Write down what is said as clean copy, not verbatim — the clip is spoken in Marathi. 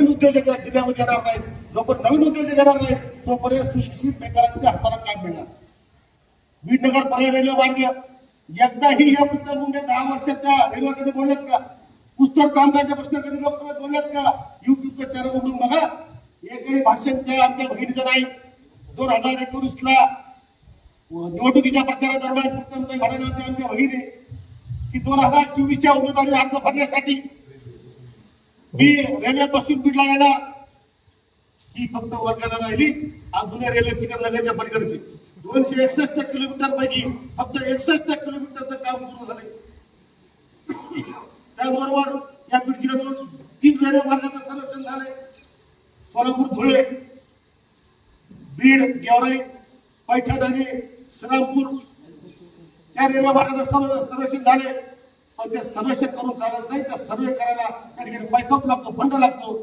नवीन उद्योजक या जिल्ह्यामध्ये येणार नाहीत, जोपर्यंत नवीन उद्योजक येणार नाहीत तोपर्यंत सुशिक्षित बेकारांच्या हाताला काम मिळणार. बीड नगर पर्याय रेल्वे मार्ग एकदाही या वृत्त मुंडे 10 वर्षात त्या रेल्वे कधी बोलल्यात का? पुस्तक कामगारच्या प्रश्न कधी लोकसभेत बोलल्यात का? युट्यूबचं चॅनल उघडून बघा, एकही भाषण त्या आमच्या भगिनीचं नाही. 2019ला निवडणुकीच्या प्रचारादरम्यान पुस्तक म्हणाले होते आमच्या भगिनी की 2024च्या उमेदवारी अर्ज भरण्यासाठी मी रेल्वेत बसून बीडला येणार. ही फक्त वर्गाला राहिली. जुन्या रेल्वे तिकडे नगरच्या पलीकडची 261 किलोमीटर पैकी फक्त 61 किलोमीटरचं काम पूर्ण झालंय. त्याचबरोबर या बीड जिल्ह्यातून 3 रेल्वे मार्गाचं सर्वेक्षण झालंय. सोलापूर धुळे, बीड गेवराई, पैठण आणि श्रीरामपूर या रेल्वे मार्गाचं सर्वेक्षण झाले. पण ते सर्वेक्षण करून चालत नाही. त्या सर्वे करायला त्या ठिकाणी पैसा लागतो, फंड लागतो.